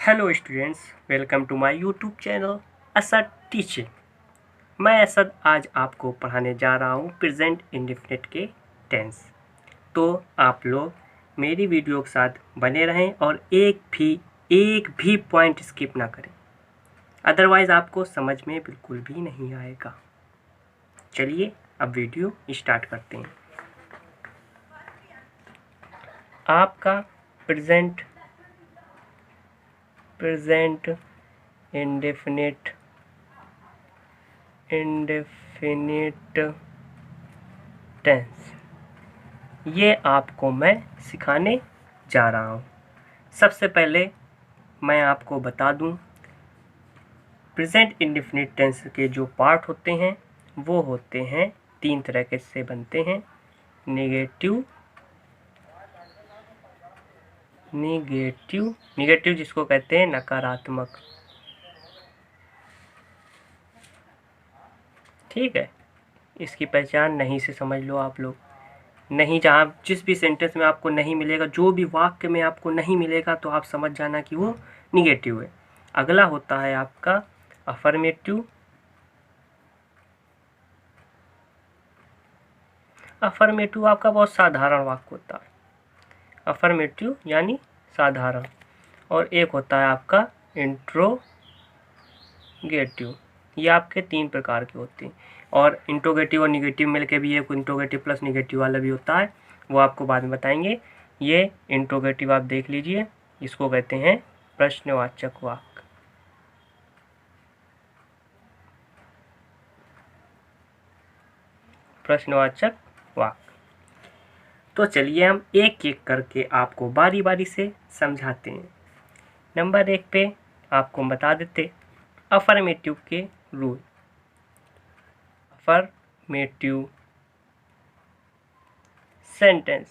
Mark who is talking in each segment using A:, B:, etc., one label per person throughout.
A: Hello students, welcome to my YouTube channel Asad teaching. मैं असद आज आपको पढ़ाने जा रहा हूँ प्रेजेंट इंडेफिनिट के टेंस। तो आप लोग मेरी वीडियो के साथ बने रहें और एक भी पॉइंट स्किप ना करें, अदरवाइज़ आपको समझ में बिल्कुल भी नहीं आएगा। चलिए अब वीडियो स्टार्ट करते हैं। आपका प्रेजेंट इंडेफिनिट टेंस ये आपको मैं सिखाने जा रहा हूँ। सबसे पहले मैं आपको बता दूँ, प्रेजेंट इंडेफिनिट टेंस के जो पार्ट होते हैं वो होते हैं 3 तरह के से बनते हैं। निगेटिव जिसको कहते हैं नकारात्मक, ठीक है। इसकी पहचान नहीं से समझ लो आप लोग। नहीं, जहाँ जिस भी सेंटेंस में आपको नहीं मिलेगा, जो भी वाक्य में आपको नहीं मिलेगा, तो आप समझ जाना कि वो निगेटिव है। अगला होता है आपका अफर्मेटिव। अफर्मेटिव आपका बहुत साधारण वाक्य होता है, अफर्मेटिव यानी साधारण। और एक होता है आपका इंट्रोगेटिव। ये आपके 3 प्रकार के होते हैं। और इंट्रोगेटिव और निगेटिव मिलके भी एक इंट्रोगेटिव प्लस निगेटिव वाला भी होता है, वो आपको बाद में बताएंगे। ये इंट्रोगेटिव आप देख लीजिए, इसको कहते हैं प्रश्नवाचक वाक्य। प्रश्नवाचक वाक्य। तो चलिए हम एक एक करके आपको बारी बारी से समझाते हैं। नंबर 1 पे आपको बता देते अफर्मेटिव के रूल। अफर्मेटिव सेंटेंस,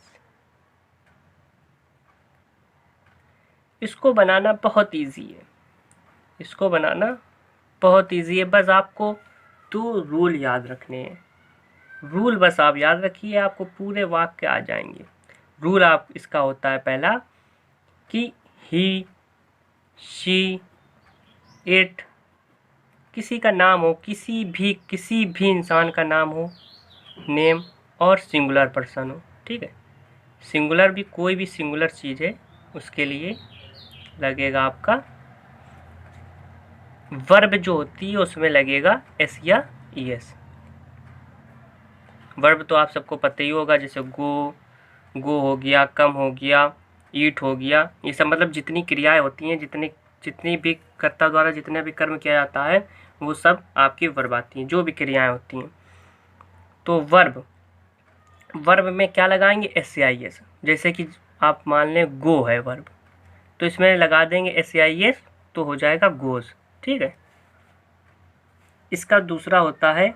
A: इसको बनाना बहुत इजी है। बस आपको 2 रूल याद रखने हैं। रूल बस आप याद रखिए, आपको पूरे वाक्य आ जाएंगे। रूल आप इसका होता है पहला कि ही, शी, इट, किसी का नाम हो, किसी भी इंसान का नाम हो, नेम, और सिंगुलर पर्सन हो, ठीक है। सिंगुलर भी, कोई भी सिंगुलर चीज़ है उसके लिए लगेगा आपका वर्ब जो होती है उसमें लगेगा एस या ईएस। वर्ब तो आप सबको पता ही होगा, जैसे गो हो गया, कम हो गया, ईट हो गया। ये सब मतलब जितनी क्रियाएं होती हैं, जितनी भी कर्ता द्वारा जितना भी कर्म किया जाता है, वो सब आपकी वर्ब आती हैं, जो भी क्रियाएं होती हैं। तो वर्ब में क्या लगाएंगे? एस या ई एस। जैसे कि आप मान लें गो है वर्ब, तो इसमें लगा देंगे एस या ई एस, तो हो जाएगा गोज, ठीक है। इसका दूसरा होता है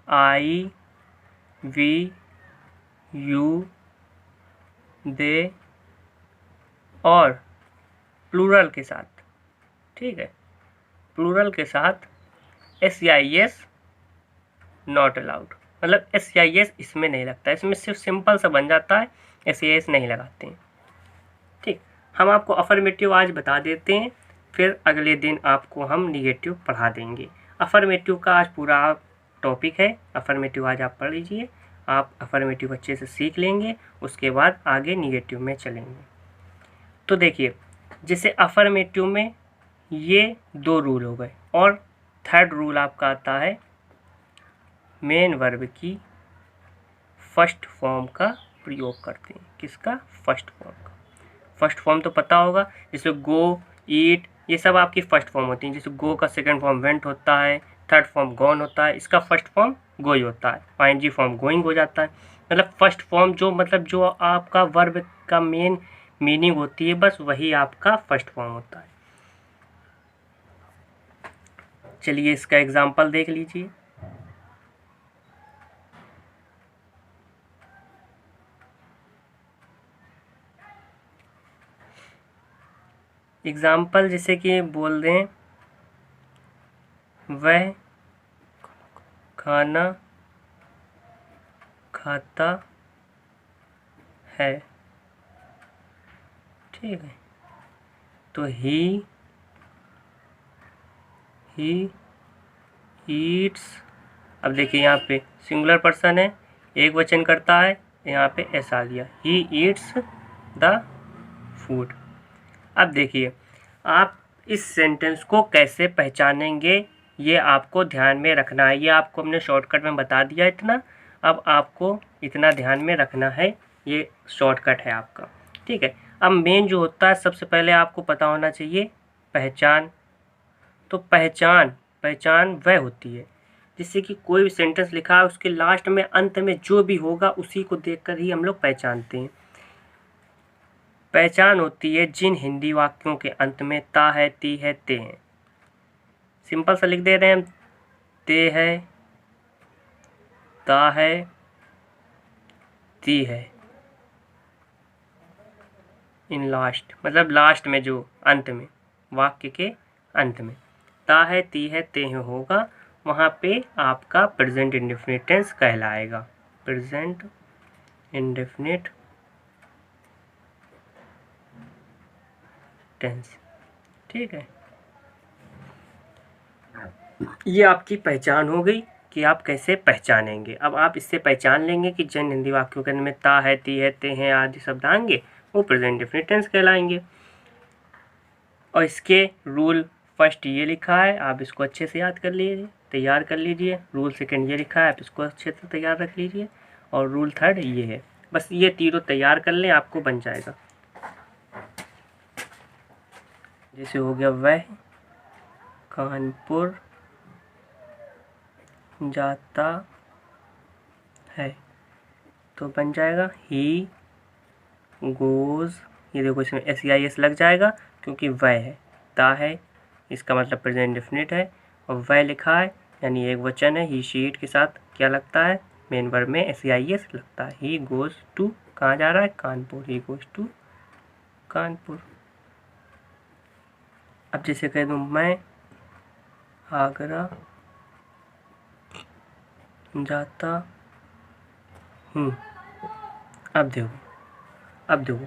A: आई, वी, यू, दे और प्लूरल के साथ, ठीक है। प्लूरल के साथ एस या ई एस नॉट अलाउड, मतलब एस या ई एस इसमें नहीं लगता, इसमें सिर्फ सिंपल सा बन जाता है, एस या एस नहीं लगाते हैं, ठीक। हम आपको अफर्मेटिव आज बता देते हैं, फिर अगले दिन आपको हम निगेटिव पढ़ा देंगे। अफर्मेटिव का आज पूरा टॉपिक है, अफर्मेटिव आज आप पढ़ लीजिए। आप अफर्मेटिव अच्छे से सीख लेंगे, उसके बाद आगे निगेटिव में चलेंगे। तो देखिए, जैसे अफर्मेटिव में ये 2 रूल हो गए, और थर्ड रूल आपका आता है मेन वर्ब की फर्स्ट फॉर्म का प्रयोग करते हैं। किसका? फर्स्ट फॉर्म का। फर्स्ट फॉर्म तो पता होगा, जैसे गो, ईट, ये सब आपकी फर्स्ट फॉर्म होती हैं। जैसे गो का सेकंड फॉर्म वेंट होता है, थर्ड फॉर्म गॉन होता है, इसका फर्स्ट फॉर्म गोई होता है, आईएनजी फॉर्म गोइंग हो जाता है। मतलब फर्स्ट फॉर्म जो आपका वर्ब का मेन मीनिंग होती है, बस वही आपका फर्स्ट फॉर्म होता है। चलिए इसका एग्जाम्पल देख लीजिए। एग्जाम्पल जैसे कि बोल दें, वह खाना खाता है, ठीक है। तो ही ईट्स। अब देखिए यहाँ पे सिंगुलर पर्सन है, एक वचन करता है, यहाँ पे एस आ गया, ही ईट्स द फूड। अब देखिए आप इस सेंटेंस को कैसे पहचानेंगे ये आपको ध्यान में रखना है। ये आपको हमने शॉर्टकट में बता दिया इतना, अब आपको इतना ध्यान में रखना है, ये शॉर्टकट है आपका, ठीक है। अब मेन जो होता है सबसे पहले आपको पता होना चाहिए पहचान। तो पहचान वह होती है जिससे कि कोई भी सेंटेंस लिखा है उसके लास्ट में अंत में जो भी होगा उसी को देखकर ही हम लोग पहचानते हैं। पहचान होती है जिन हिंदी वाक्यों के अंत में ता है, ती है, ते हैं। सिंपल सा लिख दे रहे हैं हम, ते है, ता है, ती है, इन लास्ट मतलब लास्ट में जो अंत में वाक्य के अंत में ता है, ती है, ते हैं होगा, वहाँ पे आपका प्रेजेंट इंडेफिनिट टेंस कहलाएगा। प्रेजेंट इंडेफिनिट टेंस, ठीक है। ये आपकी पहचान हो गई कि आप कैसे पहचानेंगे। अब आप इससे पहचान लेंगे कि जिन हिंदी वाक्यों के अंदर में ता है, ती है, ते हैं आदि शब्द आएंगे वो प्रेजेंट इंडेफिनिट टेंस कहलाएंगे। और इसके रूल फर्स्ट ये लिखा है, आप इसको अच्छे से याद कर लीजिए, तैयार कर लीजिए। रूल सेकंड ये लिखा है, आप इसको अच्छे से तैयार रख लीजिए। और रूल थर्ड ये है, बस ये तीनों तैयार कर लें, आपको बन जाएगा। जैसे हो गया वह कानपुर जाता है, तो बन जाएगा ही गोज़। ये देखो इसमें SEIS लग जाएगा क्योंकि वह है, ता है इसका मतलब प्रेजेंट इंडेफिनिट है, और वह लिखा है यानी एक वचन है, ही शी इट के साथ क्या लगता है, मेन वर्ब में SEIS लगता है। ही गोज़ टू, कहाँ जा रहा है, Kanpur, he goes to Kanpur. अब जैसे कह दूँ मैं आगरा जाता हूँ। अब देखो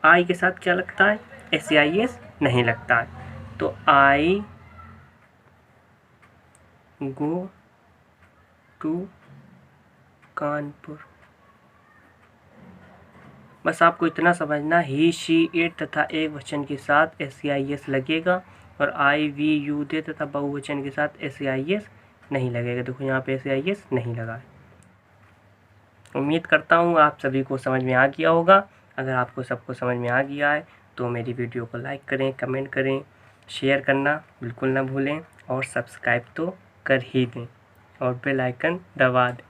A: आई के साथ क्या लगता है, SEIS नहीं लगता है, तो आई गो टू कानपुर। बस आपको इतना समझना, ही शी इट तथा एक वचन के साथ SEIS लगेगा, और आई वी यू दे तथा बहुवचन के साथ SEIS नहीं लगेगा। देखो यहाँ पे SEIS नहीं लगा है। उम्मीद करता हूँ आप सभी को समझ में आ गया होगा। अगर आपको सबको समझ में आ गया है तो मेरी वीडियो को लाइक करें, कमेंट करें, शेयर करना बिल्कुल ना भूलें, और सब्सक्राइब तो कर ही दें और बेल आइकन दबा दें।